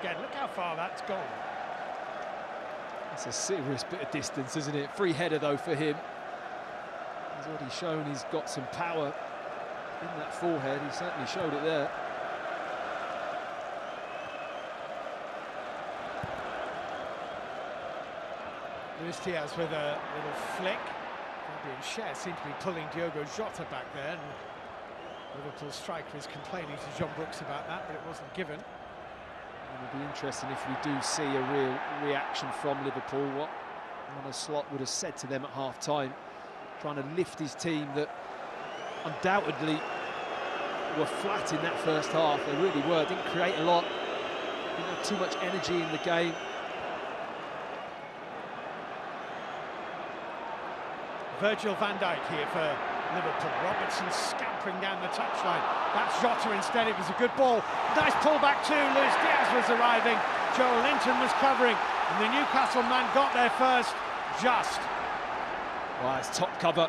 again. Look how far that's gone. It's a serious bit of distance, isn't it? Free header, though, for him. He's already shown he's got some power in that forehead. He certainly showed it there. Luis Diaz with a little flick. Fabian Schär seemed to be pulling Diogo Jota back there, and Liverpool striker is complaining to John Brooks about that, but it wasn't given. It'll be interesting if we do see a real reaction from Liverpool. What Arne Slot would have said to them at half-time, trying to lift his team that undoubtedly were flat in that first half. They really were, didn't create a lot, didn't have too much energy in the game. Virgil van Dijk here for Liverpool. Robertson scampering down the touchline. That's Jota instead. It was a good ball. Nice pull back too. Luis Diaz was arriving. Joel Linton was covering. And the Newcastle man got there first. Just. Well, it's top cover.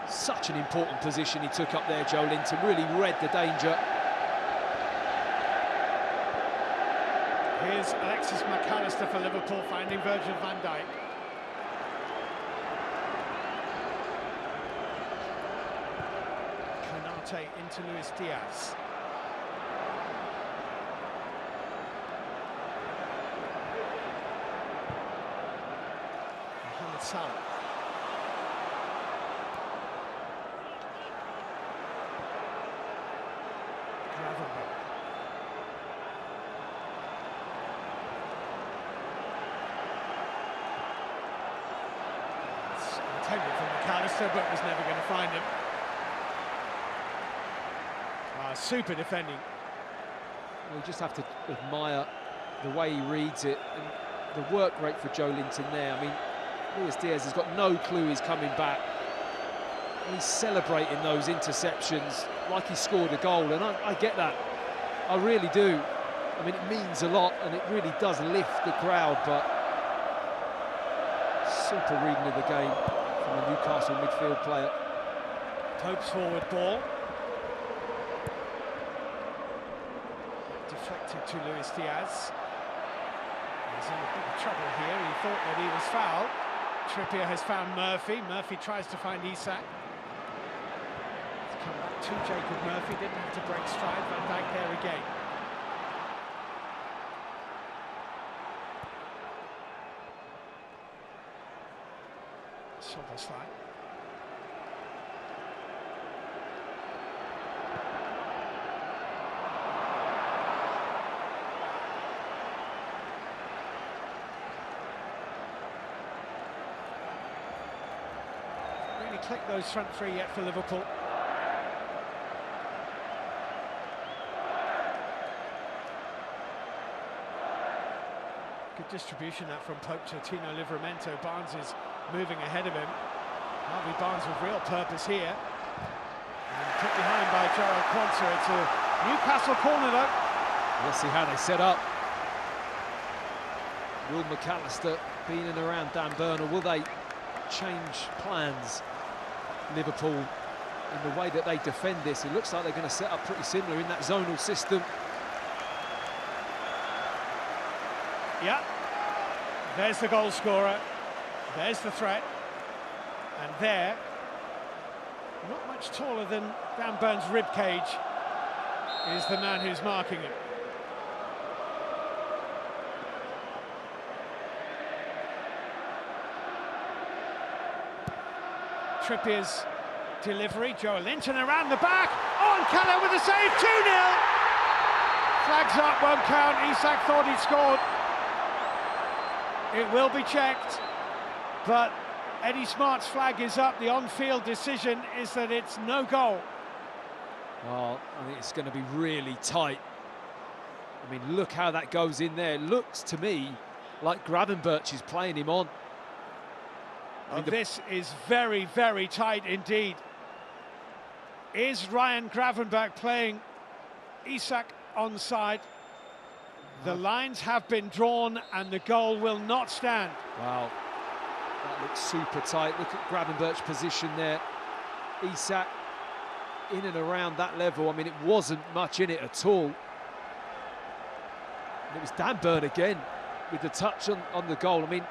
Such an important position he took up there, Joel Linton. Really read the danger. Here's Alexis McAllister for Liverpool, finding Virgil van Dijk. Into Luis Diaz. Mohamed Salah. CARABAO. It's intended for McAllister, but was never going to find him. Super defending. We just have to admire the way he reads it and the work rate for Joe Linton there. I mean, Luis Diaz has got no clue he's coming back. He's celebrating those interceptions like he scored a goal, and I get that. I really do. I mean, it means a lot, and it really does lift the crowd, but super reading of the game from a Newcastle midfield player. Pope's forward ball. Deflected to Luis Diaz. He's in a bit of trouble here. He thought that he was fouled. Trippier has found Murphy. Murphy tries to find Isak. It's come back to Jacob Murphy. Didn't have to break stride. Van Dijk there again. Soboslai. Click those front three yet for Liverpool. Good distribution that from Pope to Tino Livramento. Barnes is moving ahead of him. Harvey Barnes with real purpose here. And put behind by Gerald Quansah. It's a Newcastle corner though. Let's see how they set up. Will McAllister be in and around Dan Burn, or will they change plans? Liverpool, in the way that they defend this, it looks like they're going to set up pretty similar in that zonal system. Yeah, there's the goal scorer, there's the threat, and there, not much taller than Dan Burn's ribcage, is the man who's marking it. Trippier's delivery, Joel Linton around the back, on Keller with a save, 2-0! Flags up, won't count. Isak thought he'd scored. It will be checked, but Eddie Smart's flag is up. The on-field decision is that it's no goal. Well, I think it's going to be really tight. I mean, look how that goes in there. It looks to me like Gravenberch is playing him on. Oh, this is very, very tight indeed. Is Ryan Gravenberch playing Isak onside? The lines have been drawn and the goal will not stand. Wow, that looks super tight. Look at Gravenberch's position there. Isak in and around that level. I mean, it wasn't much in it at all. It was Dan Burn again with the touch on the goal. I mean,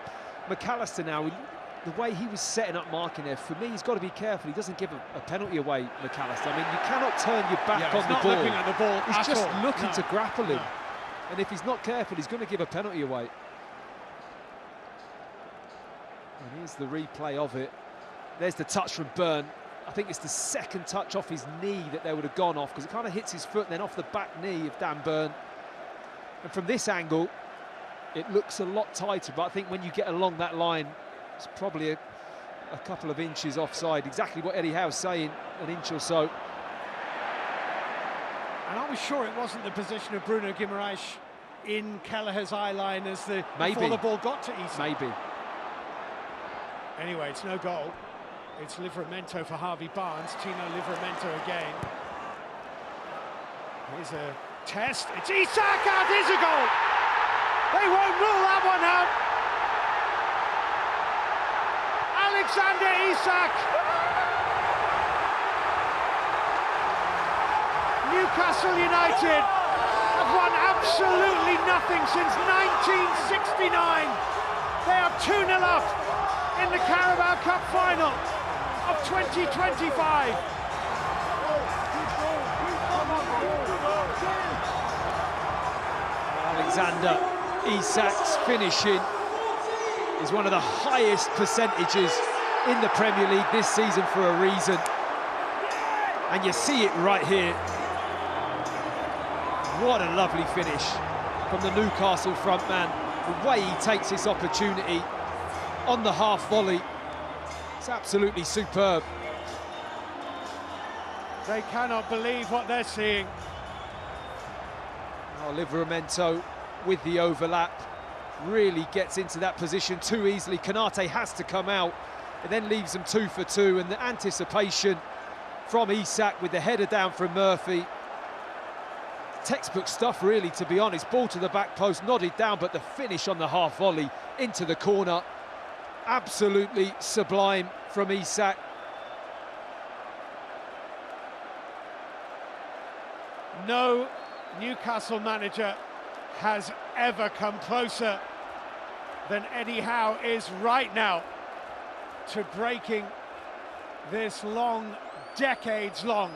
McAllister now, the way he was setting up marking there, for me, he's got to be careful. He doesn't give a penalty away, McAllister. I mean, you cannot turn your back on the ball. Looking at the ball. He's just looking to grapple him. And if he's not careful, he's going to give a penalty away. And here's the replay of it. There's the touch from Burn. I think it's the second touch off his knee that they would have gone off, because it kind of hits his foot and then off the back knee of Dan Burn. And from this angle, it looks a lot tighter, but I think when you get along that line, it's probably a couple of inches offside. Exactly what Eddie Howe's saying, an inch or so. And I was sure it wasn't the position of Bruno Guimaraes in Kelleher's eye line as before the ball got to Isak. Maybe. Anyway, it's no goal. It's Livramento for Harvey Barnes. Tino Livramento again. Here's a test. It's Isak out. Here's a goal. They won't rule that one out. Alexander Isak. Newcastle United have won absolutely nothing since 1969. They are 2-0 up in the Carabao Cup final of 2025. Alexander Isak's finishing is one of the highest percentages in the Premier League this season for a reason. And you see it right here. What a lovely finish from the Newcastle front man. The way he takes this opportunity on the half volley, it's absolutely superb. They cannot believe what they're seeing. Oh, Livramento with the overlap really gets into that position too easily. Konate has to come out. It then leaves them 2 for 2, and the anticipation from Isak with the header down from Murphy. Textbook stuff, really, to be honest. Ball to the back post, nodded down, but the finish on the half volley into the corner, absolutely sublime from Isak. No Newcastle manager has ever come closer than Eddie Howe is right now to breaking this long, decades-long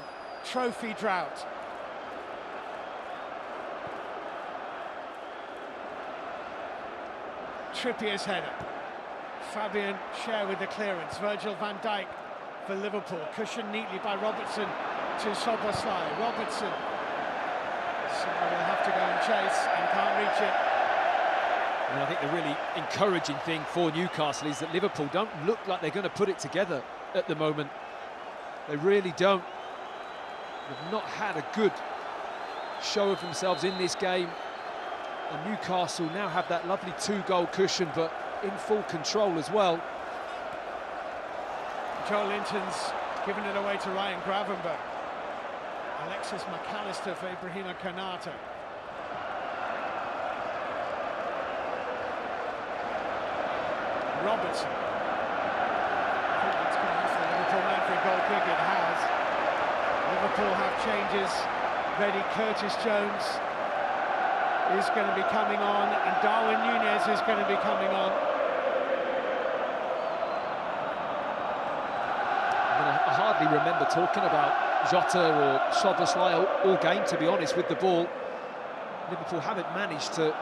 trophy drought. Trippier's header. Fabian Schär with the clearance. Virgil van Dijk for Liverpool. Cushioned neatly by Robertson to Szoboszlai. Robertson. So will have to go and chase and can't reach it. And I think the really encouraging thing for Newcastle is that Liverpool don't look like they're going to put it together at the moment. They really don't. They've not had a good show of themselves in this game. And Newcastle now have that lovely 2-goal cushion, but in full control as well. Joe Linton's given it away to Ryan Gravenberch. Alexis McAllister for Ibrahima Konate. Robertson. I think that's going off the Liverpool man for a goal kick. It has. Liverpool have changes ready. Curtis Jones is going to be coming on, and Darwin Núñez is going to be coming on. I hardly remember talking about Jota or Szoboszlai all game, to be honest, with the ball. Liverpool haven't managed to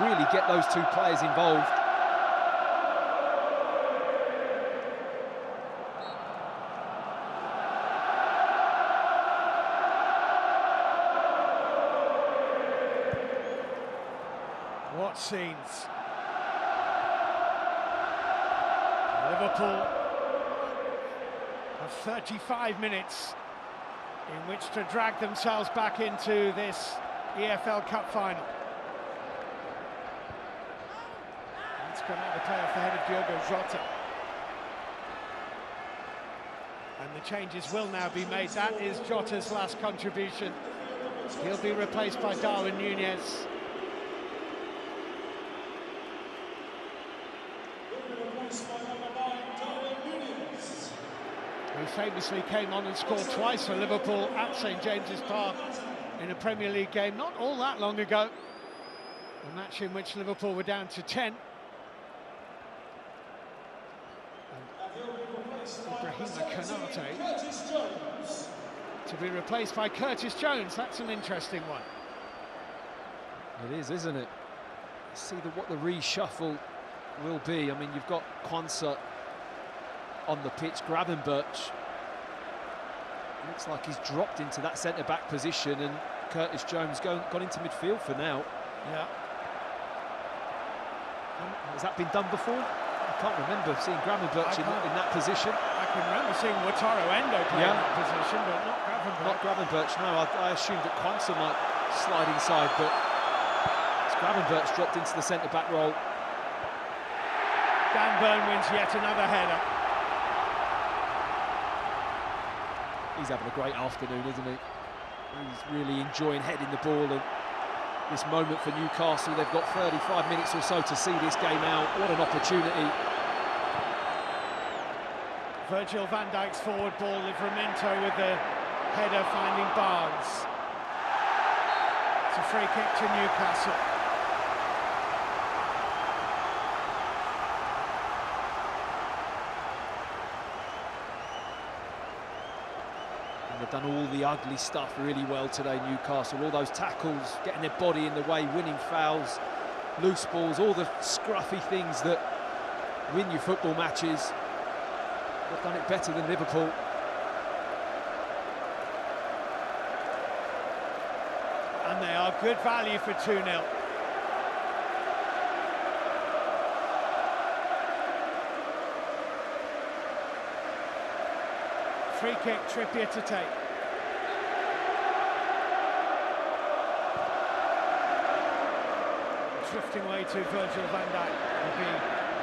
really get those two players involved. What scenes. Liverpool have 35 minutes in which to drag themselves back into this EFL Cup final. Let's come out the play off the head of Diogo Jota. And the changes will now be made. That is Jota's last contribution. He'll be replaced by Darwin Núñez. Who famously came on and scored twice for Liverpool at St James's Park in a Premier League game not all that long ago. A match in which Liverpool were down to 10. Ibrahima Konate to be replaced by Curtis Jones. That's an interesting one. It is, isn't it? See what the reshuffle will be. I mean, you've got Quansah on the pitch, Gravenberch. Looks like he's dropped into that centre-back position, and Curtis Jones gone into midfield for now. Yeah. Has that been done before? I can't remember seeing Gravenberch in that position. I can remember seeing Wataru Endo play in that position, but not Gravenberch. Not Gravenberch, no. I assumed that Quansah might slide inside, but Gravenberch dropped into the centre-back role. Dan Burn wins yet another header. He's having a great afternoon, isn't he? He's really enjoying heading the ball, and this moment for Newcastle. They've got 35 minutes or so to see this game out. What an opportunity. Virgil van Dijk's forward ball, Livramento with the header finding Barnes. It's a free kick to Newcastle. They've done all the ugly stuff really well today, Newcastle. All those tackles, getting their body in the way, winning fouls, loose balls, all the scruffy things that win you football matches. They've done it better than Liverpool. And they are good value for 2-0. Free kick, Trippier to take. Drifting away to Virgil van Dijk, will be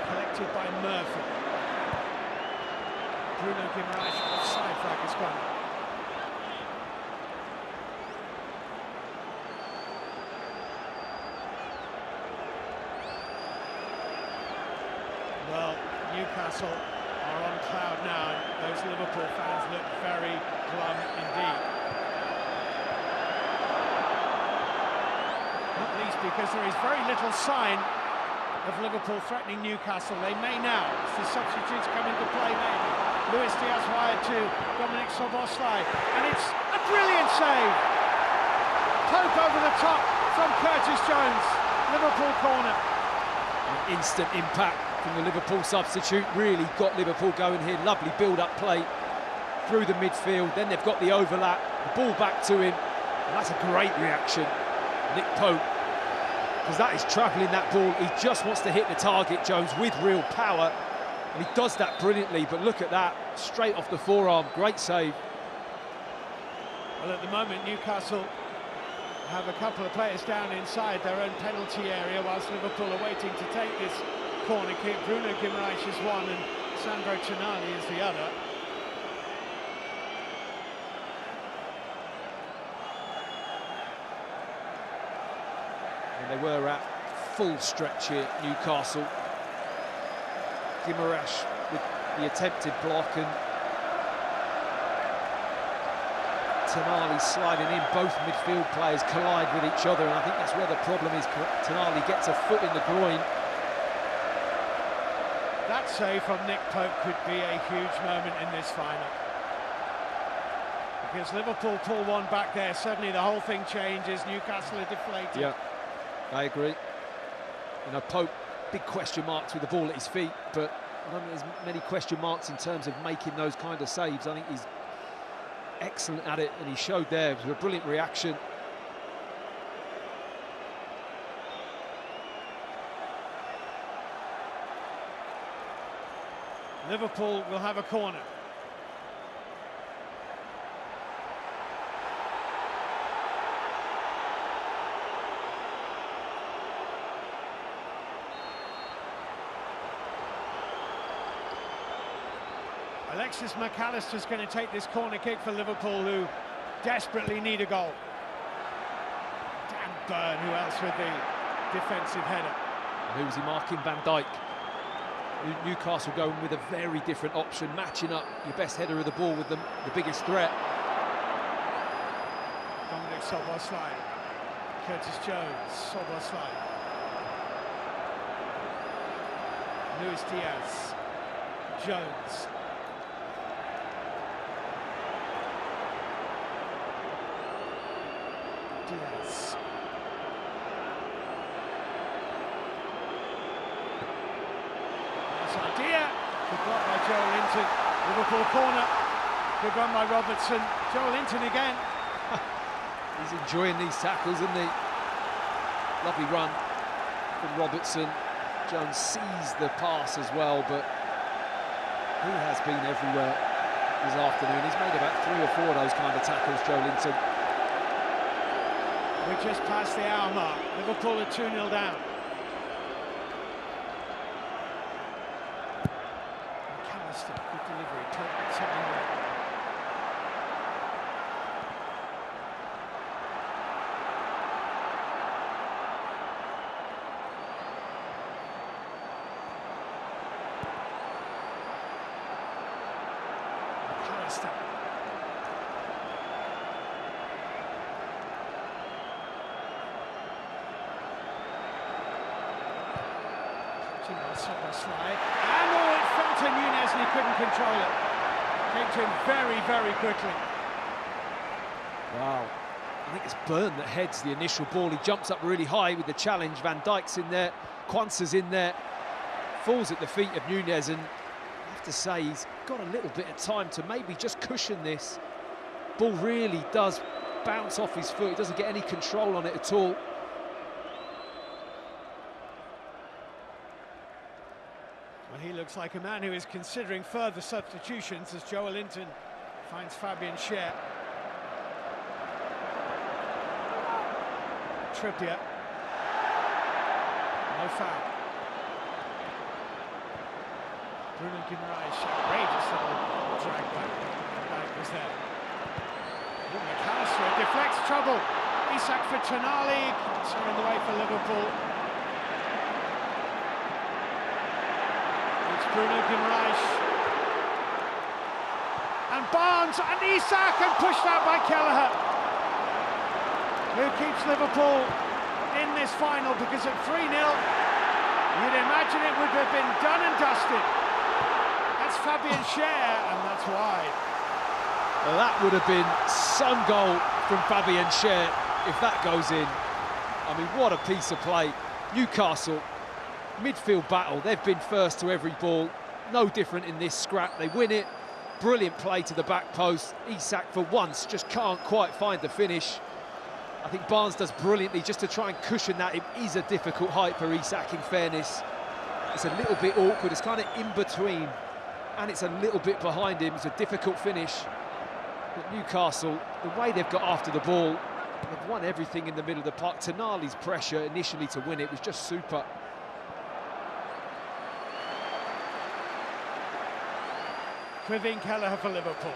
collected by Murphy. Bruno Guimaraes offside flag has gone. Well, Newcastle are on cloud now, and those Liverpool fans look very glum indeed. Not least because there is very little sign of Liverpool threatening Newcastle. They may now, as the substitutes come into play maybe. Luis Diaz wired to Dominic Szoboszlai, and it's a brilliant save! Poke over the top from Curtis Jones, Liverpool corner. An instant impact from the Liverpool substitute, really got Liverpool going here. Lovely build-up play through the midfield, then they've got the overlap, the ball back to him, and that's a great reaction. Nick Pope, because that is travelling that ball. He just wants to hit the target, Jones, with real power, and he does that brilliantly. But look at that, straight off the forearm, great save. Well, at the moment, Newcastle have a couple of players down inside their own penalty area, whilst Liverpool are waiting to take this corner kick. Bruno Guimaraes is one and Sandro Tonali is the other. And they were at full stretch here, Newcastle. Guimaraes with the attempted block, and Tonali sliding in. Both midfield players collide with each other, and I think that's where the problem is. Tonali gets a foot in the groin. That save from Nick Pope could be a huge moment in this final. Because Liverpool pull one back there, suddenly the whole thing changes. Newcastle are deflated. Yeah, I agree. You know, Pope, big question marks with the ball at his feet, but I don't think there's many question marks in terms of making those kind of saves. I think he's excellent at it, and he showed there. It was a brilliant reaction. Liverpool will have a corner. Alexis McAllister's going to take this corner kick for Liverpool, who desperately need a goal. Dan Burn, who else with the defensive header? Who was he marking? Van Dijk. Newcastle going with a very different option, matching up your best header of the ball with the biggest threat. Dominic Szoboszlai, Curtis Jones, Szoboszlai. Luis Diaz. Jones. Diaz. Nice idea. Good block by Joe Linton. Liverpool corner. Good run by Robertson. Joe Linton again. He's enjoying these tackles, isn't he? Lovely run from Robertson. Jones sees the pass as well, but he has been everywhere this afternoon. He's made about 3 or 4 of those kind of tackles, Joe Linton. We're just past the hour mark. Liverpool are 2-0 down. McAllister, good delivery, took something away. McAllister. Slide. And it fell to Nunez and he couldn't control it. Came to him very, very quickly. Wow. I think it's Byrne that heads the initial ball. He jumps up really high with the challenge. Van Dijk's in there. Kwanzaa's in there. Falls at the feet of Nunez, and I have to say he's got a little bit of time to maybe just cushion this. Ball really does bounce off his foot. He doesn't get any control on it at all. Well, he looks like a man who is considering further substitutions as Joe Linton finds Fabian Schär. Trippier. No foul. Bruno Guimaraes, outrageous little drag back. That was there. McAllister deflects trouble. Isak for Tonali. Cancer in the way for Liverpool. Bruno Guimaraes and Barnes and Isak, and pushed out by Kelleher, who keeps Liverpool in this final, because at 3-0 you'd imagine it would have been done and dusted. That's Fabian Schär, and that's wide. Well, that would have been some goal from Fabian Schär if that goes in. I mean, what a piece of play. Newcastle, midfield battle, they've been first to every ball, no different in this scrap. They win it, brilliant play to the back post. Isak for once just can't quite find the finish. I think Barnes does brilliantly just to try and cushion that. It is a difficult height for Isak, in fairness. It's a little bit awkward, it's kind of in between and it's a little bit behind him. It's a difficult finish. But Newcastle, the way they've got after the ball, they've won everything in the middle of the park. Tonali's pressure initially to win it was just super. Kevin Kelleher for Liverpool.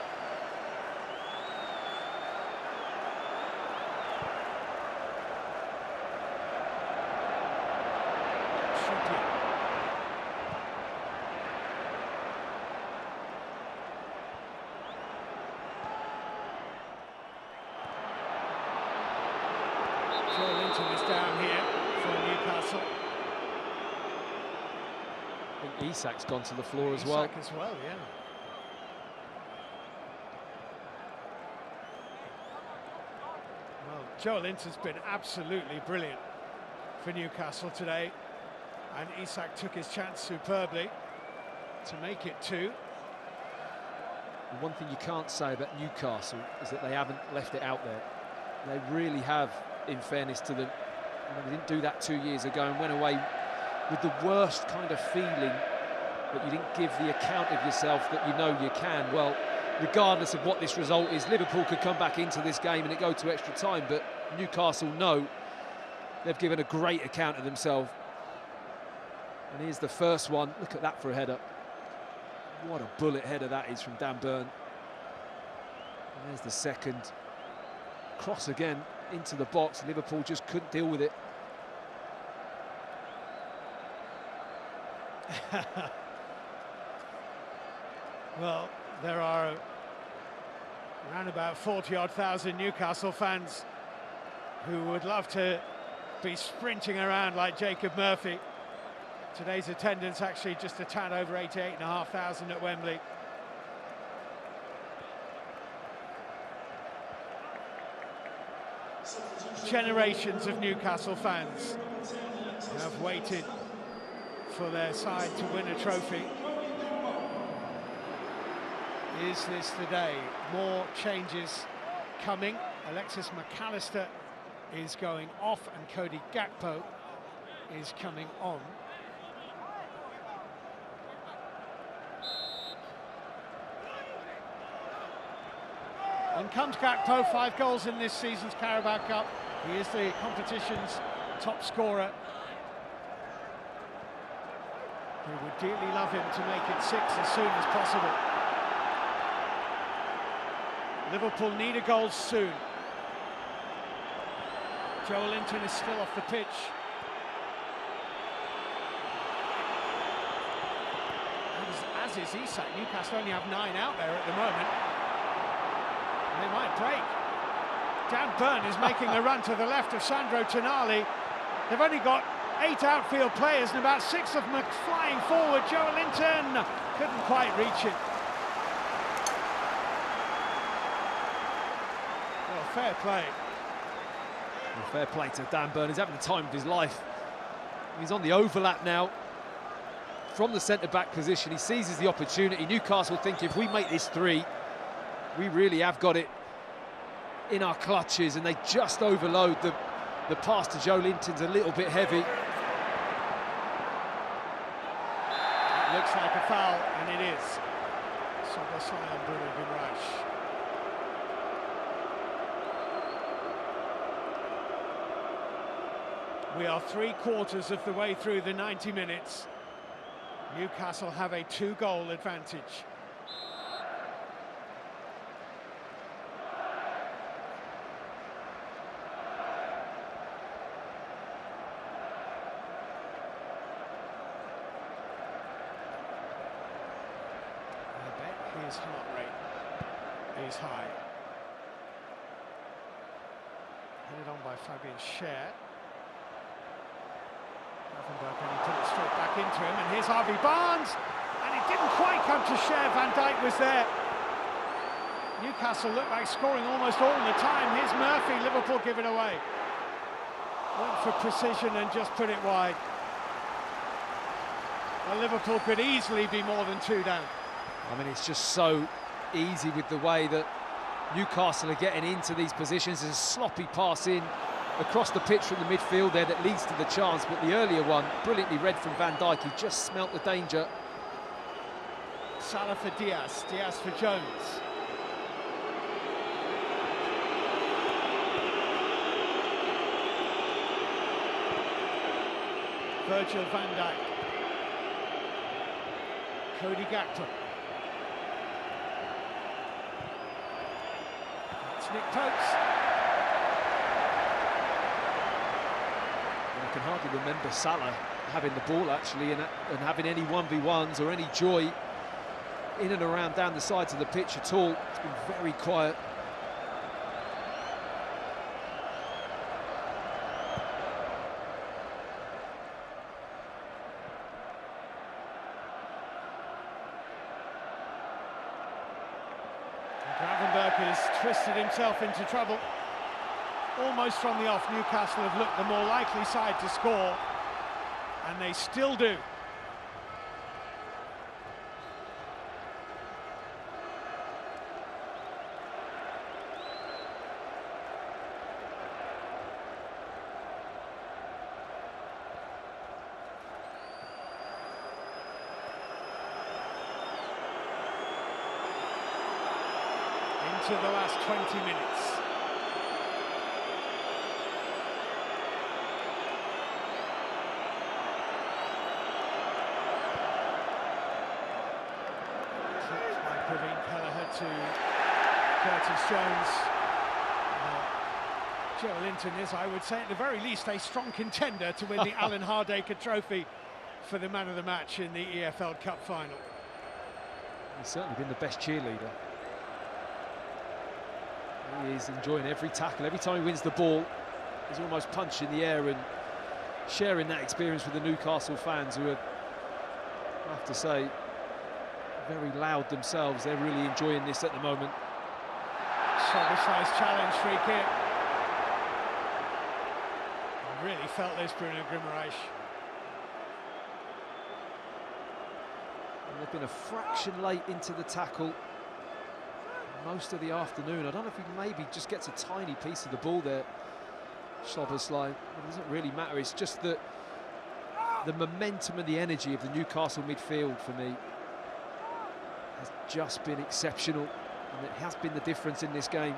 Joe Linton is down here for Newcastle. I think Isak's gone to the floor as well. Isak as well, yeah. Well, Joe Linton's been absolutely brilliant for Newcastle today, and Isak took his chance superbly to make it 2. The one thing you can't say about Newcastle is that they haven't left it out there. They really have, in fairness to them. They didn't do that 2 years ago and went away with the worst kind of feeling that you didn't give the account of yourself that you know you can. Well, regardless of what this result is, Liverpool could come back into this game and it go to extra time, but Newcastle know they've given a great account of themselves. And here's the first one. Look at that for a header. What a bullet header that is from Dan Byrne. And there's the second. Cross again into the box. Liverpool just couldn't deal with it. Well, there are around about 40,000 Newcastle fans who would love to be sprinting around like Jacob Murphy. Today's attendance actually just a tad over 88,500 at Wembley. Generations of Newcastle fans have waited for their side to win a trophy. Is this the day? More changes coming. Alexis McAllister is going off and Cody Gakpo is coming on. On comes Gakpo, 5 goals in this season's Carabao Cup. He is the competition's top scorer. We would dearly love him to make it 6 as soon as possible. Liverpool need a goal soon. Joe Linton is still off the pitch. As is Isak. Newcastle only have 9 out there at the moment. They might break. Dan Burn is making a run to the left of Sandro Tonali. They've only got 8 outfield players and about 6 of them flying forward. Joe Linton couldn't quite reach it. Well, fair play. Well, fair play to Dan Burn. He's having the time of his life. He's on the overlap now from the centre-back position. He seizes the opportunity. Newcastle think if we make this 3, we really have got it in our clutches, and they just overload. The pass to Joe Linton's a little bit heavy. It looks like a foul, and it is. Soboslai on Bruno Guimaraes. We are 3/4 of the way through the 90 minutes. Newcastle have a 2-goal advantage. His heart rate is high. Headed on by Fabian Schär. Gravenberch, and he put it straight back into him, and here's Harvey Barnes, and it didn't quite come to Schär. Van Dijk was there. Newcastle looked like scoring almost all the time. Here's Murphy, Liverpool give it away. Went for precision and just put it wide. Well, Liverpool could easily be more than 2 down. I mean, it's just so easy with the way that Newcastle are getting into these positions. There's a sloppy pass in across the pitch from the midfield there that leads to the chance, but the earlier one, brilliantly read from Van Dijk. He just smelt the danger. Salah for Diaz, Diaz for Jones. Virgil van Dijk. Cody Gakpo. Nick Pokes. I can hardly remember Salah having the ball actually and having any 1v1s or any joy in and around down the sides of the pitch at all. It's been very quiet. Gravenberch has twisted himself into trouble. Almost from the off, Newcastle have looked the more likely side to score, and they still do. Into the last 20 minutes. Like Praveen Kelleher to Curtis Jones. Joe Linton is, I would say, at the very least, a strong contender to win the Alan Hardaker Trophy for the man of the match in the EFL Cup final. He's certainly been the best cheerleader. He is enjoying every tackle. Every time he wins the ball, he's almost punched in the air and sharing that experience with the Newcastle fans, who are, I have to say, very loud themselves. They're really enjoying this at the moment. Soboslai's challenge, free kick. I really felt this, Bruno Guimaraes. And they've been a fraction late into the tackle most of the afternoon. I don't know if he maybe just gets a tiny piece of the ball there, Soboslai. It doesn't really matter. It's just that the momentum and the energy of the Newcastle midfield, for me, has just been exceptional, and it has been the difference in this game.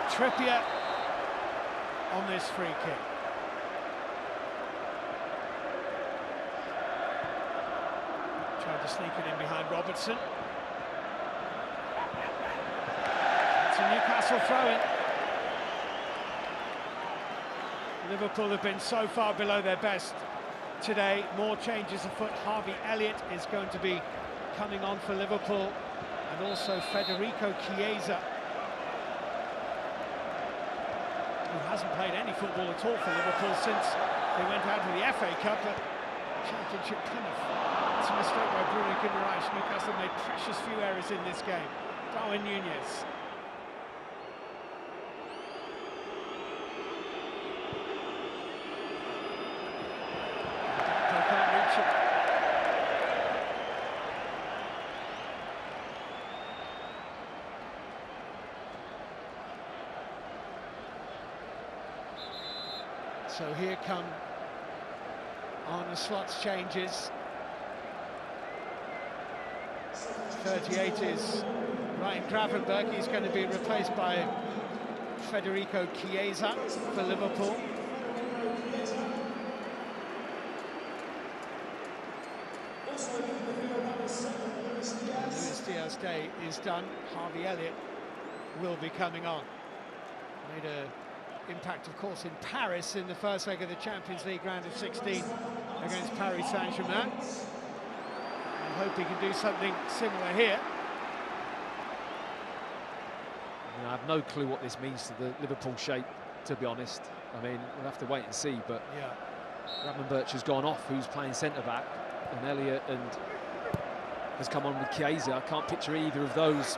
Trippier on this free kick. Tried to sneak it in behind Robertson. It's a Newcastle throw-in. Liverpool have been so far below their best today. More changes afoot. Harvey Elliott is going to be coming on for Liverpool, and also Federico Chiesa, who hasn't played any football at all for Liverpool since they went out of the FA Cup, but Championship Plymouth. It's a mistake by Bruno Guimaraes. Newcastle made precious few errors in this game. Darwin Núñez. Can't reach it. So here come Arne Slot's changes. 38 is Ryan Gravenberch. He's going to be replaced by Federico Chiesa for Liverpool. Luis Diaz's day is done. Harvey Elliott will be coming on. Made a impact, of course, in Paris in the first leg of the Champions League round of 16 against Paris Saint-Germain. I hope he can do something similar here. I have no clue what this means to the Liverpool shape, to be honest. I mean, we'll have to wait and see, but yeah, Gravenberch has gone off, who's playing centre-back, and Elliott has come on with Chiesa. I can't picture either of those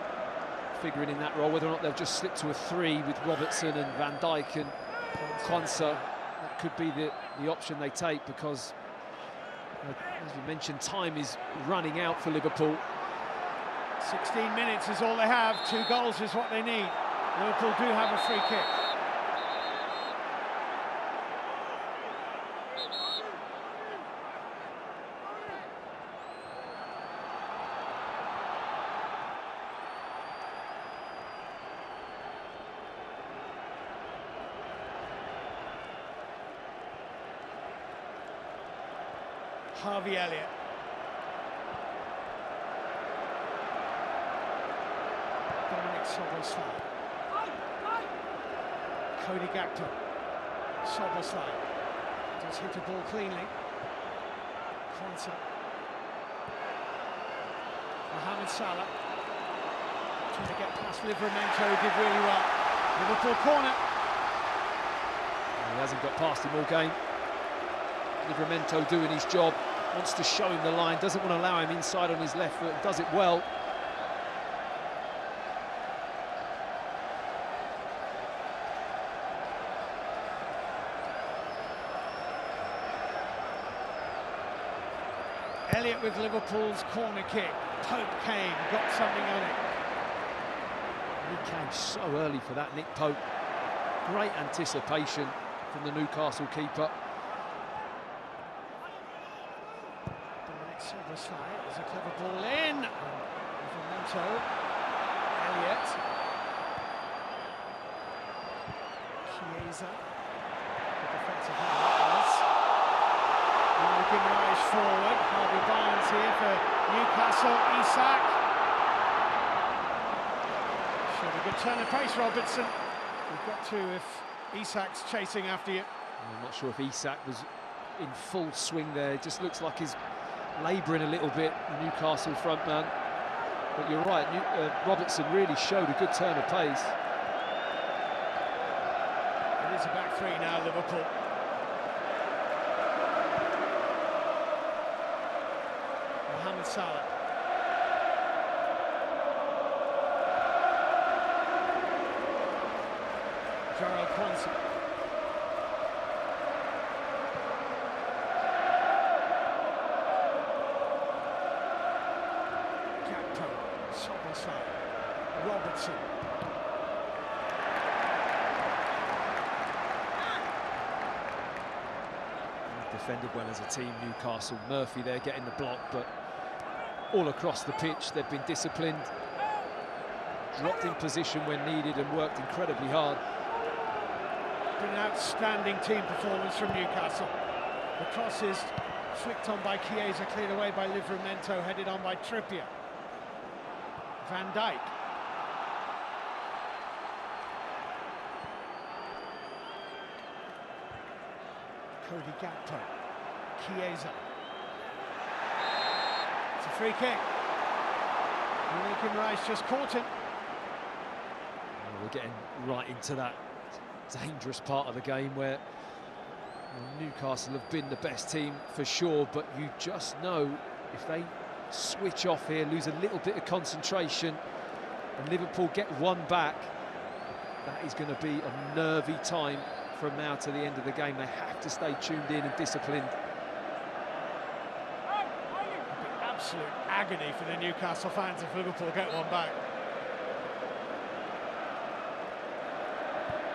figuring in that role. Whether or not they'll just slip to a 3 with Robertson and Van Dijk and Quansah, that could be the option they take, because, as you mentioned, time is running out for Liverpool. 16 minutes is all they have. 2 goals is what they need. Liverpool do have a free kick. Harvey Elliott. Dominic Soboslai. Cody Gakpo. Soboslai does hit the ball cleanly. Quansah. Mohamed Salah trying to get past Livramento, did really well. Liverpool corner. He hasn't got past him all game. Livramento doing his job, wants to show him the line, doesn't want to allow him inside on his left foot, does it well. Elliott with Liverpool's corner kick. Pope came, got something on it. He came so early for that, Nick Pope. Great anticipation from the Newcastle keeper. Soboslai, there's a clever ball in. Livramento, Elliott, Chiesa, the defensive hand that was. Bruno Guimaraes forward, Harvey Barnes here for Newcastle, Isak. Showed a good turn of pace, Robertson. You've got to if Isak's chasing after you. I'm not sure if Isak was in full swing there. It just looks like his labouring a little bit, the Newcastle front man. But you're right, Robertson really showed a good turn of pace. It is a back three now, Liverpool. Mohamed Salah. Gerald Kwanzaa. Robertson. Defended well as a team, Newcastle. Murphy there getting the block, but all across the pitch they've been disciplined, dropped in position when needed and worked incredibly hard. Been an outstanding team performance from Newcastle. The cross is flicked on by Chiesa, cleared away by Livramento, headed on by Trippier. Van Dijk. Cody Gakpo. Chiesa. It's a free kick. Lincoln Rice just caught it. We're getting right into that dangerous part of the game where Newcastle have been the best team for sure, but you just know if they switch off here, lose a little bit of concentration, and Liverpool get one back, that is going to be a nervy time from now to the end of the game. They have to stay tuned in and disciplined. Absolute agony for the Newcastle fans if Liverpool get one back.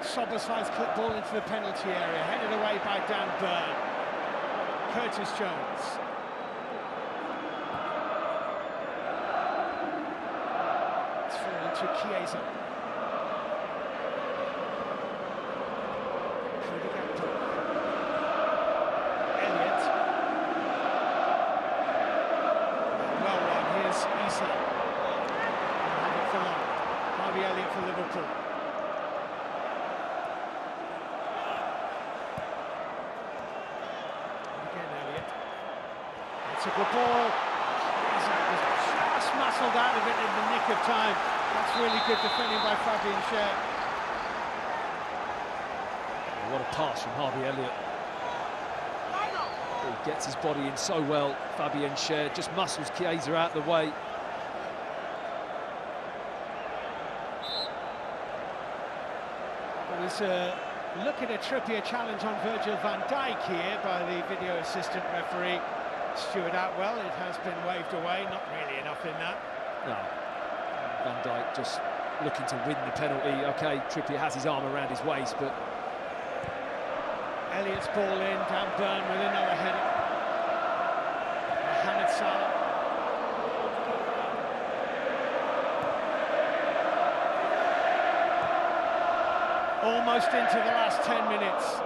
Soberside's clip ball into the penalty area, headed away by Dan Burn. Curtis Jones. It's fallen to Chiesa. Cody Gakpo. Elliott. Well run, here's Isak. Have it for long. Harvey Elliott for Liverpool. It's a good ball. Isak was just muscled out of it in the nick of time. That's really good defending by Fabian Schär. What a pass from Harvey Elliott. He gets his body in so well. Fabian Schär just muscles Chiesa out the way. There was a look at a Trippier challenge on Virgil van Dijk here by the video assistant referee Stuart Atwell. It has been waved away, not really enough in that. No, Van Dijk just looking to win the penalty. Okay, Trippier has his arm around his waist, but Elliott's ball in, Dan Burn with another header. Mohamed Salah. Almost into the last 10 minutes.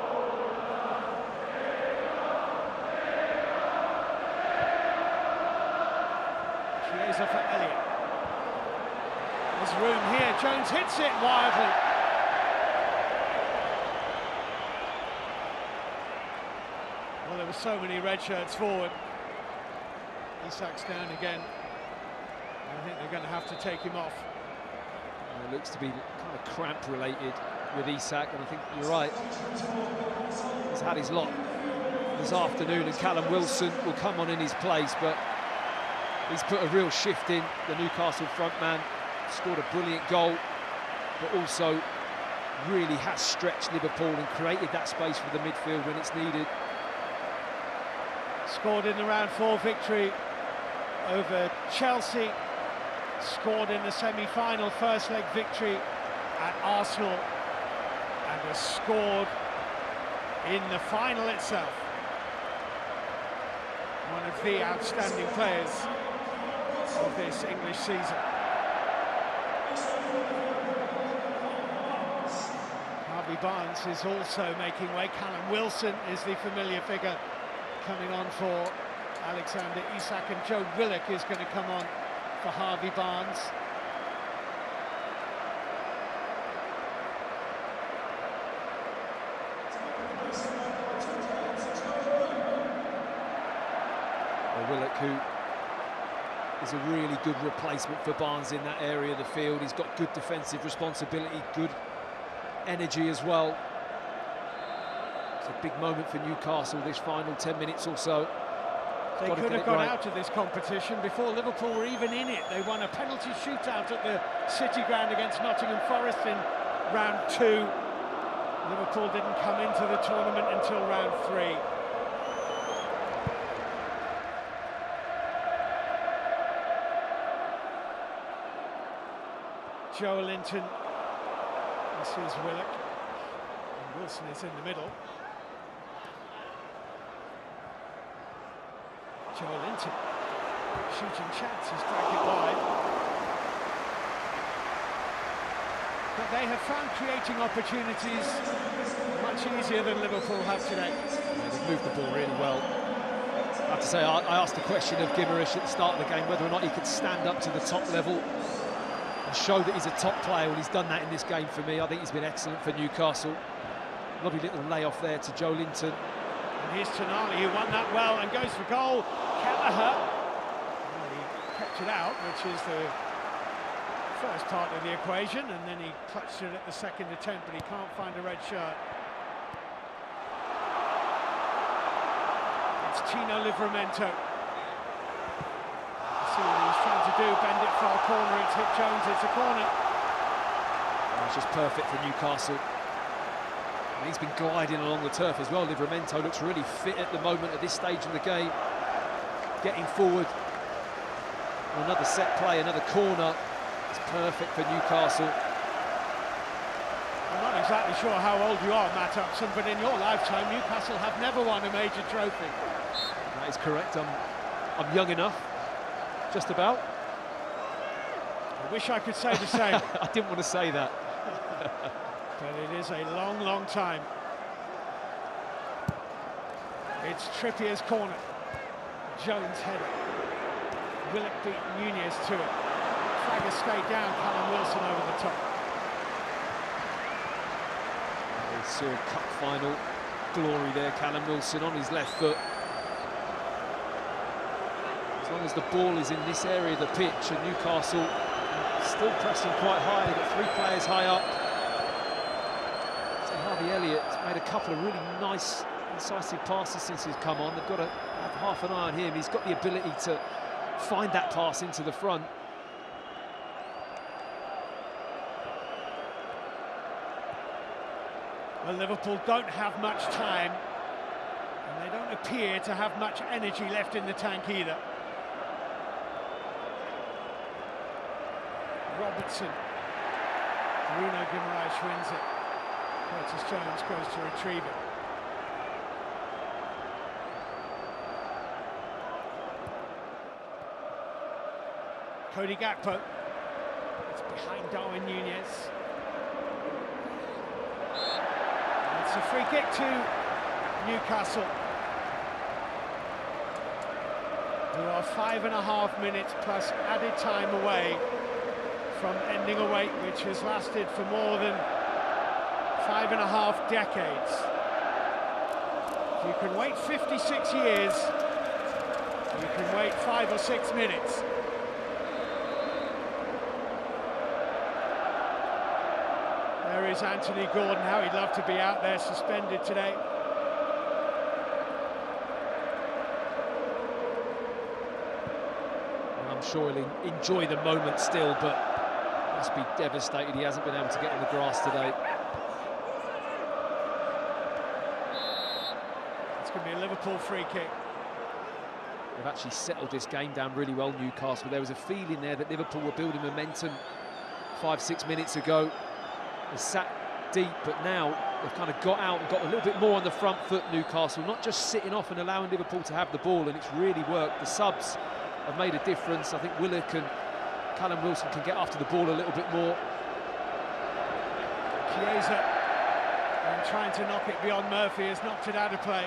Chiesa for Elliott. There's room here, Jones hits it wildly. Well, there were so many red shirts forward. Isak's down again. I think they're going to have to take him off. It looks to be kind of cramp related with Isak, and I think you're right. He's had his lot this afternoon, and Callum Wilson will come on in his place, but he's put a real shift in. The Newcastle front man scored a brilliant goal, but also really has stretched Liverpool and created that space for the midfield when it's needed. Scored in the round 4 victory over Chelsea. Scored in the semi-final first leg victory at Arsenal, and has scored in the final itself. One of the outstanding players of this English season. Harvey Barnes is also making way. Callum Wilson is the familiar figure coming on for Alexander Isak, and Joe Willock is going to come on for Harvey Barnes. Well, Willock who is a really good replacement for Barnes in that area of the field. He's got good defensive responsibility, good energy as well. It's a big moment for Newcastle, this final 10 minutes or so. They could have got out of this competition before Liverpool were even in it. They won a penalty shootout at the City Ground against Nottingham Forest in round 2. Liverpool didn't come into the tournament until round 3. Joe Linton, this is Willock, and Wilson is in the middle. Joe Linton, shooting chance, he's dragged it wide. But they have found creating opportunities much easier than Liverpool have today. Yeah, they've moved the ball really well. I have to say, I asked the question of Guimaraes at the start of the game, whether or not he could stand up to the top level and show that he's a top player. Well, he's done that in this game for me. I think he's been excellent for Newcastle. Lovely little layoff there to Joe Linton. And here's Tonali, who won that well and goes for goal. Kelleher, well, he kept it out, which is the first part of the equation, and then he clutched it at the second attempt, but he can't find a red shirt. It's Tino Livramento. See what he was trying to do, bend it far corner, it's hit Jones, it's a corner. Oh, it's just perfect for Newcastle. And he's been gliding along the turf as well. Livramento looks really fit at the moment at this stage of the game. Getting forward. Another set play, another corner. It's perfect for Newcastle. I'm not exactly sure how old you are, Matt Upson, but in your lifetime, Newcastle have never won a major trophy. That is correct. I'm young enough. Just about. I wish I could say the same. I didn't want to say that. But it is a long, long time. It's Trippier's corner. Jones header. Willock beat Nunez to it. Flagger stayed down, Callum Wilson over the top. We saw cup final glory there, Callum Wilson on his left foot. As long as the ball is in this area of the pitch, and Newcastle still pressing quite high. They've got 3 players high up. So Harvey Elliott's made a couple of really nice, incisive passes since he's come on. They've got to have half an eye on him. He's got the ability to find that pass into the front. Well, Liverpool don't have much time, and they don't appear to have much energy left in the tank either. Robertson. Bruno Guimaraes wins it. Curtis Jones goes to retrieve it. Cody Gakpo. It's behind Darwin Nunez. And it's a free kick to Newcastle, who are 5.5 minutes plus added time away from ending a wait which has lasted for more than 5.5 decades. If you can wait 56 years, you can wait 5 or 6 minutes. There is Anthony Gordon, how he'd love to be out there suspended today. And I'm sure he'll enjoy the moment still, but must be devastated he hasn't been able to get on the grass today. It's going to be a Liverpool free kick. They've actually settled this game down really well, Newcastle. There was a feeling there that Liverpool were building momentum 5-6 minutes ago. They sat deep, but now they've kind of got out and got a little bit more on the front foot, Newcastle, not just sitting off and allowing Liverpool to have the ball, and it's really worked. The subs have made a difference. I think Willock and Callum Wilson can get after the ball a little bit more. Chiesa, and trying to knock it beyond Murphy, has knocked it out of play.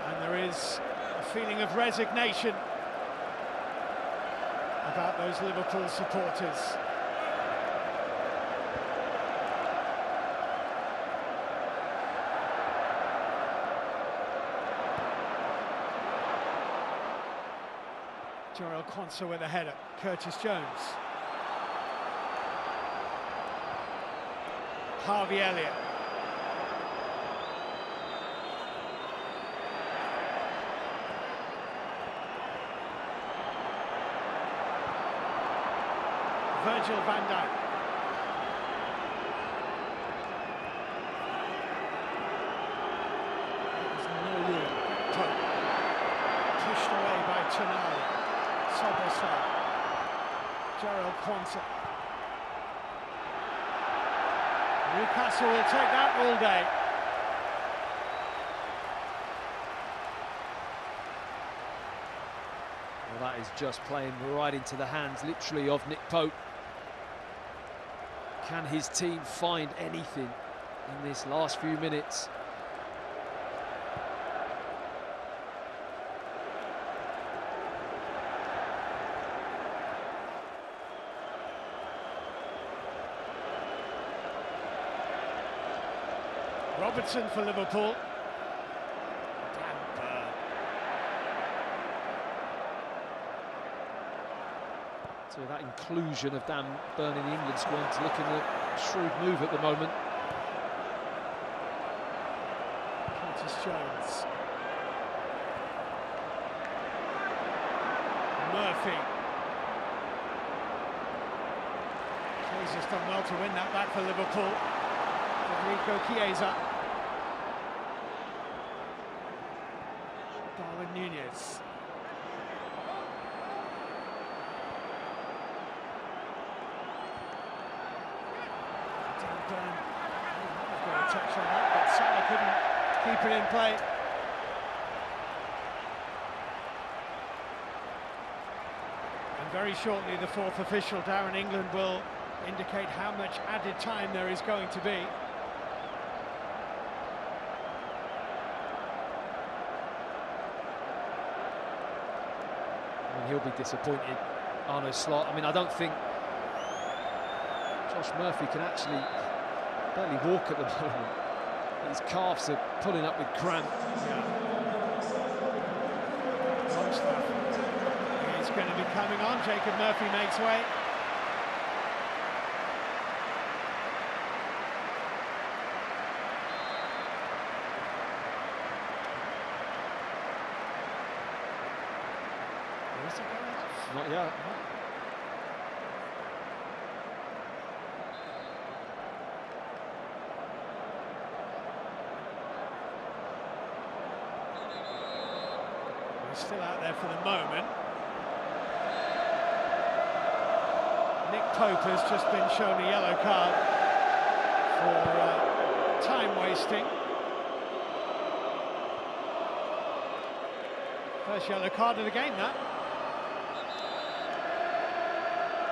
And there is a feeling of resignation about those Liverpool supporters. Jarrell Quansah with a header. Curtis Jones. Harvey Elliott. Virgil van Dijk. There's no room. Pushed away by Tonali. Soboslai. Jarrell Quansah. Newcastle will take that all day. Well, that is just playing right into the hands, literally, of Nick Pope. Can his team find anything in this last few minutes? Robertson for Liverpool. So that inclusion of Dan Burn in the England squad is looking a shrewd move at the moment. Curtis Jones. Murphy. He's just done well to win that back for Liverpool. Federico Chiesa. Darwin Nunez. Got a touch on that, but Salah couldn't keep it in play. And very shortly, the fourth official, Darren England, will indicate how much added time there is going to be. I mean, he'll be disappointed, Arno Slot. I mean, I don't think Josh Murphy can actually barely walk at the moment. His calves are pulling up with cramp. Yeah. He's going to be coming on. Jacob Murphy makes way. Is it going off? Not yet. Still out there for the moment. Nick Pope has just been shown a yellow card for time wasting. First yellow card of the game, that.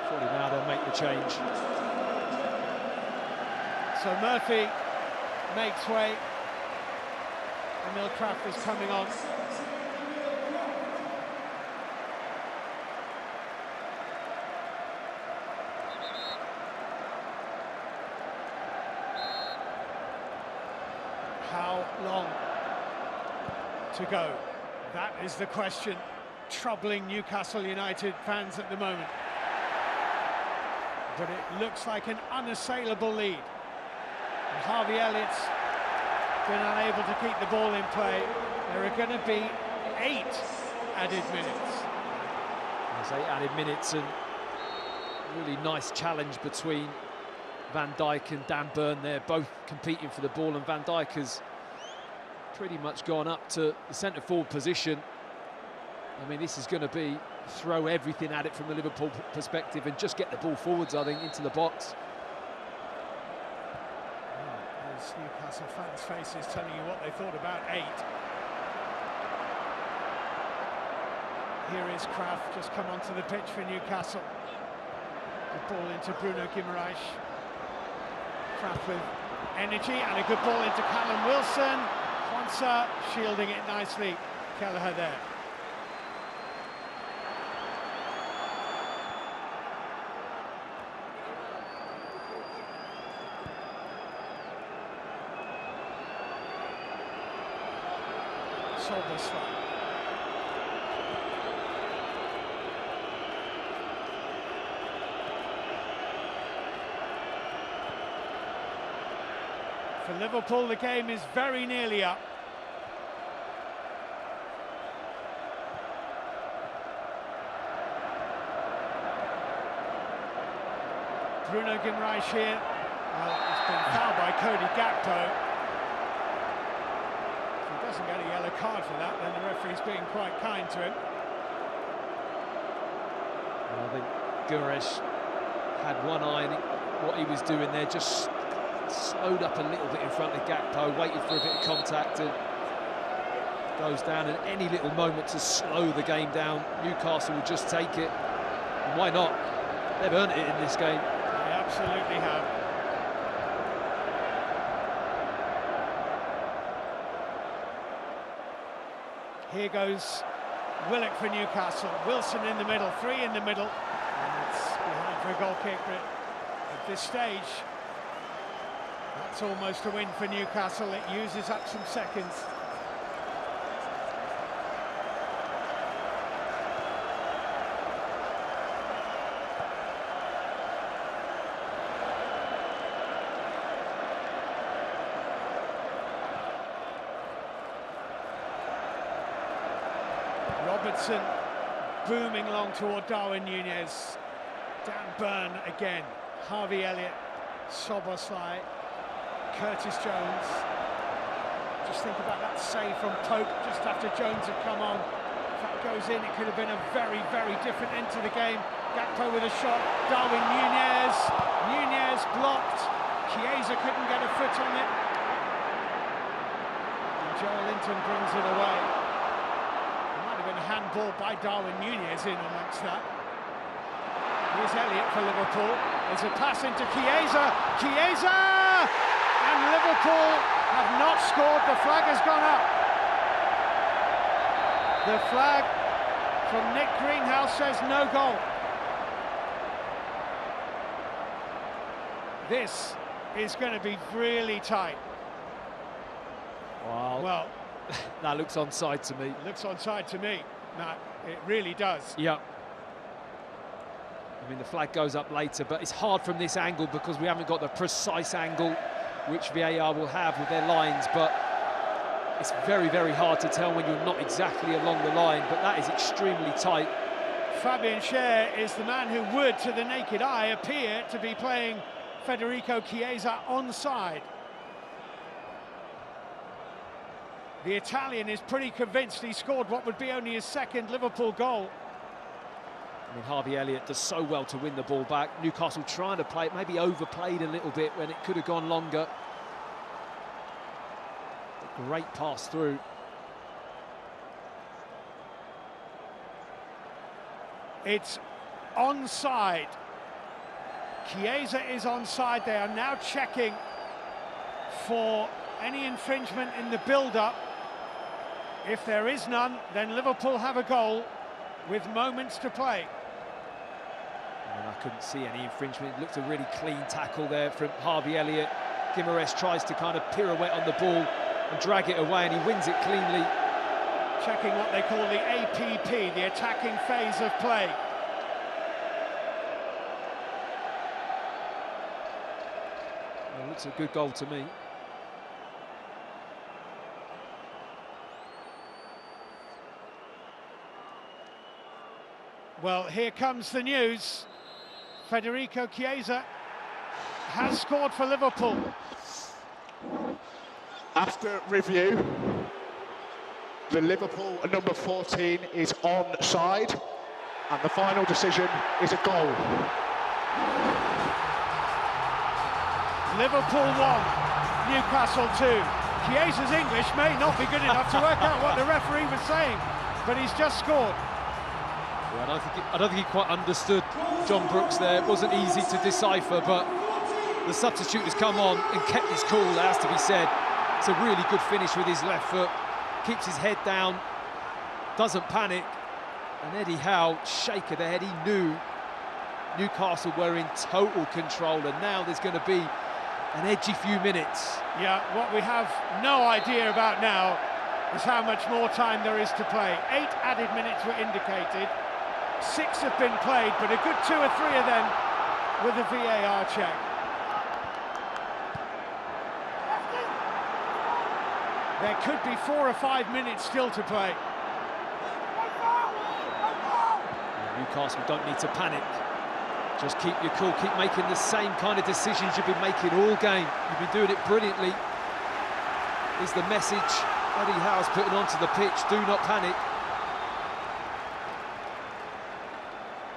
Surely now they'll make the change. So Murphy makes way. Emil Kraft is coming on. How long to go? That is the question troubling Newcastle United fans at the moment. But it looks like an unassailable lead. And Harvey Elliott's been unable to keep the ball in play. There are going to be 8 added minutes. There's 8 added minutes, and really nice challenge between Van Dijk and Dan Burn. They're both competing for the ball, and Van Dijk has pretty much gone up to the centre-forward position. I mean, this is going to be throw everything at it from the Liverpool perspective and just get the ball forwards, I think, into the box. There's Newcastle fans' faces telling you what they thought about 8. Here is Kraft, just come onto the pitch for Newcastle. The ball into Bruno Guimaraes. Kraft with energy and a good ball into Callum Wilson. Quansah shielding it nicely. Kelleher there. Soboslai. For Liverpool, the game is very nearly up. Bruno Guimaraes here. Well, it's been fouled by Cody Gakpo. If he doesn't get a yellow card for that, then the referee's being quite kind to him. Well, I think Guimaraes had one eye on what he was doing there, just slowed up a little bit in front of Gakpo, waited for a bit of contact, and goes down. And any little moment to slow the game down, Newcastle will just take it. And why not? They've earned it in this game. They absolutely have. Here goes Willock for Newcastle. Wilson in the middle, three in the middle. And it's behind for a goal kick, but at this stage, that's almost a win for Newcastle. It uses up some seconds. Robertson booming along toward Darwin Núñez. Dan Burn again. Harvey Elliott, Szoboszlai, Curtis Jones. Just think about that save from Pope just after Jones had come on. If that goes in, it could have been a very, very different end to the game. Gakpo with a shot. Darwin Núñez. Núñez blocked. Chiesa couldn't get a foot on it. And Joel Linton brings it away. A handball by Darwin Núñez in amongst that. Here's Elliott for Liverpool. There's a pass into Chiesa. Chiesa! And Liverpool have not scored. The flag has gone up. The flag from Nick Greenhouse says no goal. This is going to be really tight. Wow. Well, that looks onside to me. It looks onside to me. No, it really does. Yeah. I mean, the flag goes up later, but it's hard from this angle because we haven't got the precise angle which VAR will have with their lines, but it's very, very hard to tell when you're not exactly along the line, but that is extremely tight. Fabian Schär is the man who would, to the naked eye, appear to be playing Federico Chiesa onside. The Italian is pretty convinced he scored what would be only his second Liverpool goal. I mean, Harvey Elliott does so well to win the ball back. Newcastle trying to play it, maybe overplayed a little bit when it could have gone longer. A great pass through. It's onside. Chiesa is onside. They are now checking for any infringement in the build-up. If there is none, then Liverpool have a goal with moments to play. And I couldn't see any infringement. It looked a really clean tackle there from Harvey Elliott. Guimaraes tries to kind of pirouette on the ball and drag it away, and he wins it cleanly. Checking what they call the APP, the attacking phase of play. Well, it looks a good goal to me. Well, here comes the news. Federico Chiesa has scored for Liverpool. After review, the Liverpool number 14 is onside, and the final decision is a goal. Liverpool 1, Newcastle 2. Chiesa's English may not be good enough to work out what the referee was saying, but he's just scored. Yeah, I don't think he quite understood John Brooks there. It wasn't easy to decipher, but the substitute has come on and kept his cool, that has to be said. It's a really good finish with his left foot. Keeps his head down, doesn't panic. And Eddie Howe, shake of the head, he knew Newcastle were in total control, and now there's going to be an edgy few minutes. Yeah, what we have no idea about now is how much more time there is to play. 8 added minutes were indicated. 6 have been played, but a good 2 or 3 of them with a VAR check. There could be 4 or 5 minutes still to play. Newcastle don't need to panic. Just keep your cool, keep making the same kind of decisions you've been making all game. You've been doing it brilliantly. Is the message Eddie Howe's putting onto the pitch. Do not panic.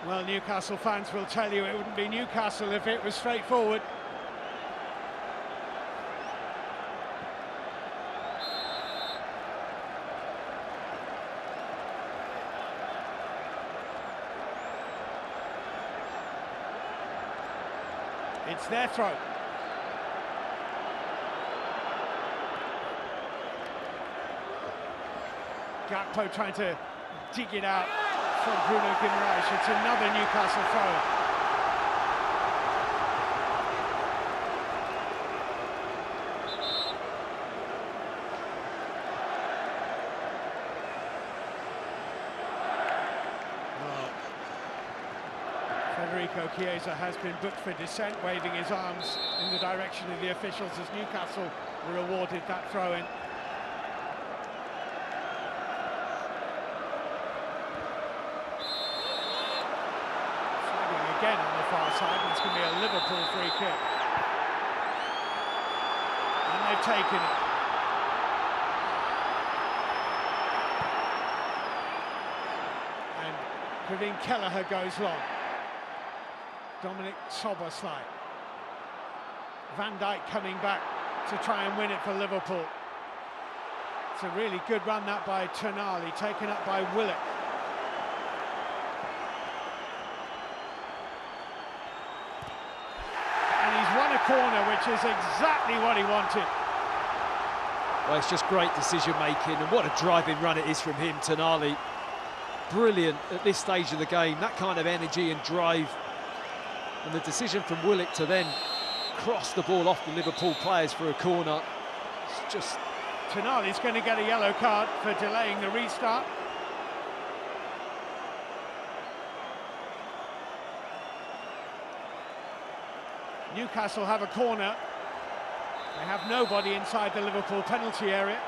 Well, Newcastle fans will tell you it wouldn't be Newcastle if it was straightforward. It's their throw. Gakpo trying to dig it out from Bruno Guimaraes. It's another Newcastle throw. Federico Chiesa has been booked for dissent, waving his arms in the direction of the officials as Newcastle were awarded that throw-in. Flagging again on the far side, and it's going to be a Liverpool free kick. And they've taken it. And Kevin Kelleher goes long. Dominic Szoboszlai. Van Dijk coming back to try and win it for Liverpool. It's a really good run that by Tonali, taken up by Willock. And he's won a corner, which is exactly what he wanted. Well, it's just great decision making, and what a driving run it is from him, Tonali. Brilliant at this stage of the game, that kind of energy and drive. And the decision from Willock to then cross the ball off the Liverpool players for a corner. It's just... Tonali's going to get a yellow card for delaying the restart. Newcastle have a corner. They have nobody inside the Liverpool penalty area.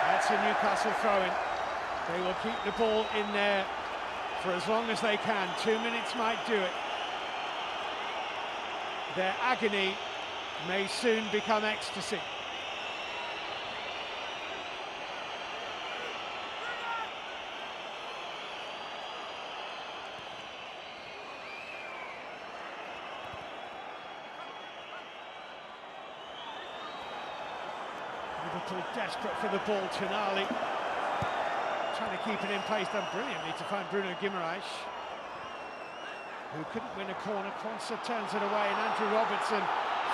That's a Newcastle throw-in. They will keep the ball in there for as long as they can. 2 minutes might do it. Their agony may soon become ecstasy. Liverpool desperate for the ball. Tonali trying to keep it in place, done brilliantly to find Bruno Guimaraes, who couldn't win a corner. Quansah turns it away, and Andrew Robertson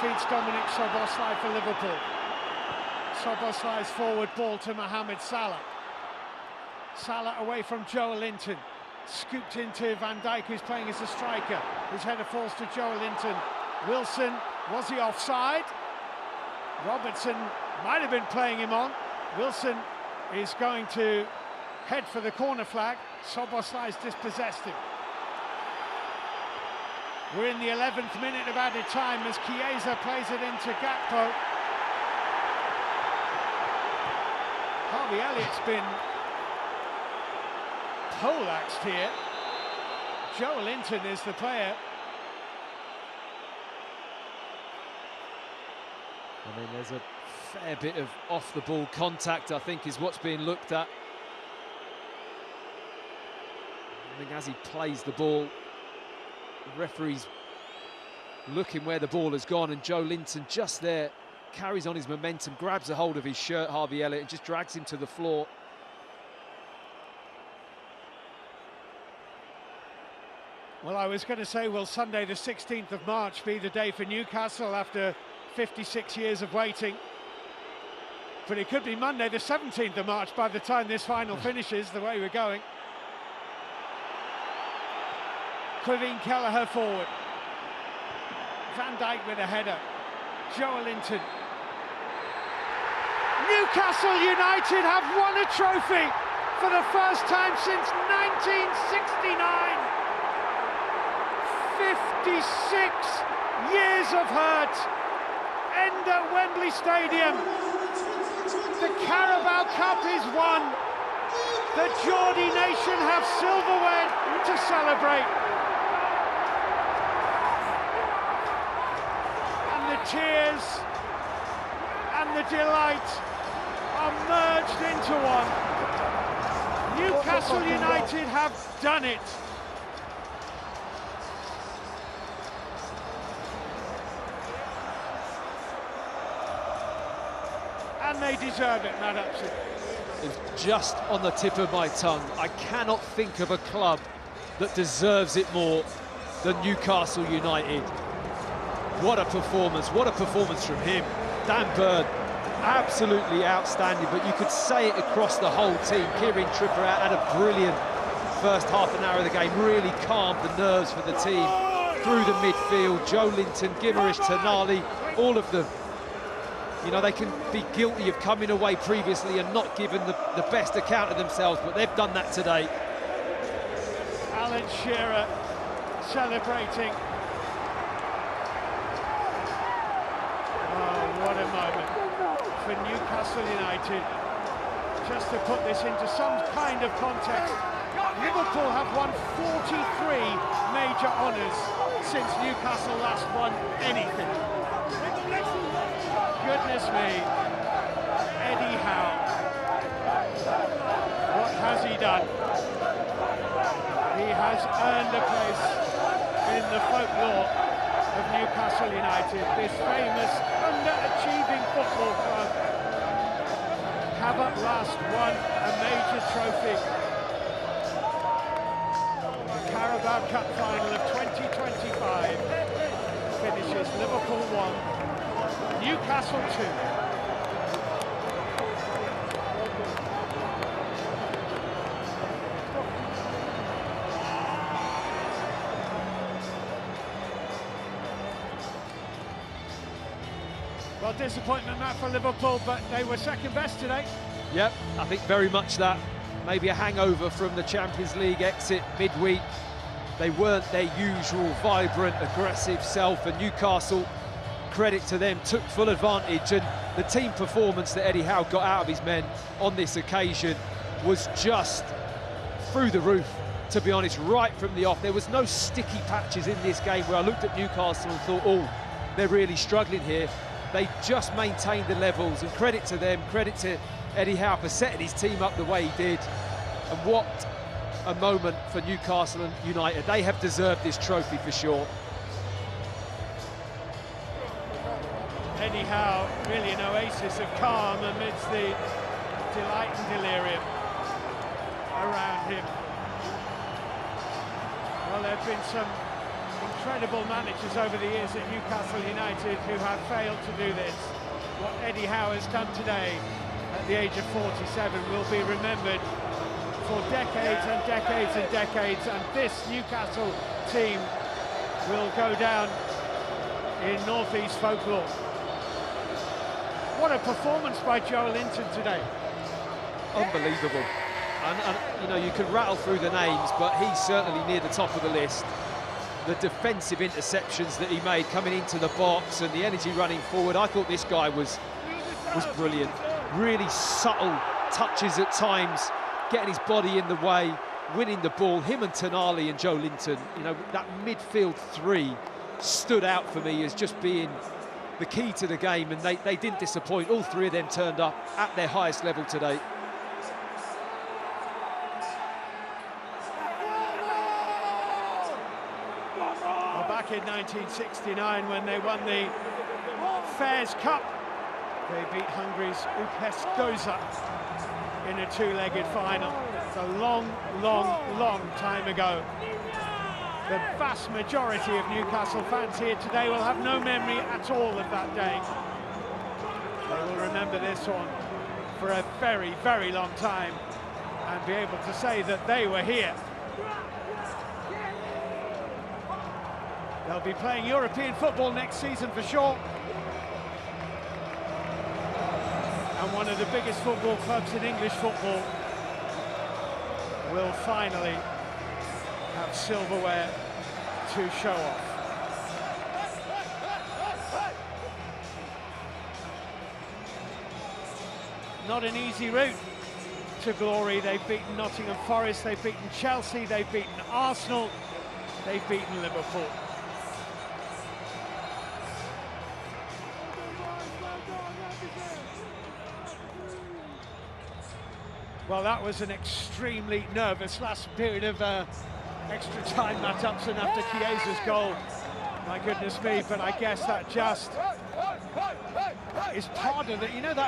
feeds Dominic Szoboszlai for Liverpool. Szoboszlai's forward ball to Mohamed Salah. Salah away from Joe Linton, scooped into Van Dijk, who's playing as a striker. His header falls to Joe Linton. Wilson, was he offside? Robertson might have been playing him on. Wilson is going to head for the corner flag. Szoboszlai's dispossessed him. We're in the 11th minute of added time as Chiesa plays it into Gakpo. Harvey Elliott's been poleaxed here. Joe Linton is the player. I mean, there's a fair bit of off-the-ball contact, I think, is what's being looked at. I think as he plays the ball, the referee's looking where the ball has gone, and Joe Linton just there carries on his momentum, grabs a hold of his shirt, Harvey Elliott, and just drags him to the floor. Well, I was going to say, will Sunday the 16th of March be the day for Newcastle after 56 years of waiting? But it could be Monday the 17th of March by the time this final finishes, the way we're going. Kevin Kelleher forward. Van Dijk with a header. Joe Linton. Newcastle United have won a trophy for the first time since 1969. 56 years of hurt. End at Wembley Stadium. The Carabao Cup is won. The Geordie nation have silverware to celebrate. And the tears and the delight are merged into one. Newcastle United have done it. And they deserve it, Matt Upson. It's just on the tip of my tongue. I cannot think of a club that deserves it more than Newcastle United. What a performance from him. Dan Burn, absolutely outstanding, but you could say it across the whole team. Kieran Trippier had a brilliant first half an hour of the game, really calmed the nerves for the team through the midfield. Joe Linton, Guimaraes, Tonali, all of them. You know, they can be guilty of coming away previously and not giving the best account of themselves, but they've done that today. Alan Shearer celebrating. Oh, what a moment for Newcastle United. Just to put this into some kind of context, Liverpool have won 43 major honours since Newcastle last won anything. Goodness me, Eddie Howe, what has he done? He has earned a place in the folklore of Newcastle United, this famous underachieving football club have at last won a major trophy. The Carabao Cup final of 2025 finishes Liverpool 1, Newcastle 2. Well, disappointment that for Liverpool, but they were second best today. Yep, I think very much that. Maybe a hangover from the Champions League exit midweek. They weren't their usual vibrant, aggressive self, and Newcastle, credit to them, took full advantage, and the team performance that Eddie Howe got out of his men on this occasion was just through the roof, to be honest, right from the off. There was no sticky patches in this game where I looked at Newcastle and thought, oh, they're really struggling here. They just maintained the levels, and credit to them, credit to Eddie Howe for setting his team up the way he did. And what a moment for Newcastle United. They have deserved this trophy for sure. Eddie Howe, really an oasis of calm amidst the delight and delirium around him. Well, there have been some incredible managers over the years at Newcastle United who have failed to do this. What Eddie Howe has done today at the age of 47 will be remembered for decades and decades and decades, and this Newcastle team will go down in North East folklore. What a performance by Joe Linton today. Unbelievable. And you know, you could rattle through the names, but he's certainly near the top of the list. The defensive interceptions that he made coming into the box and the energy running forward, I thought this guy was brilliant. Really subtle touches at times, getting his body in the way, winning the ball. Him and Tonali and Joe Linton, you know, that midfield three stood out for me as just being the key to the game, and they didn't disappoint. All three of them turned up at their highest level today. Well, back in 1969 when they won the Fairs Cup, they beat Hungary's Újpest Goza in a two-legged final. It's a long, long, long time ago. The vast majority of Newcastle fans here today will have no memory at all of that day. They will remember this one for a very, very long time and be able to say that they were here. They'll be playing European football next season for sure. And And one of the biggest football clubs in English football will finally have silverware to show off. Not an easy route to glory. They've beaten Nottingham Forest, they've beaten Chelsea, they've beaten Arsenal, they've beaten Liverpool. Well, that was an extremely nervous last period of extra time, Matt Upson, after Chiesa's goal. My goodness me, but I guess that just is part of it. You know, that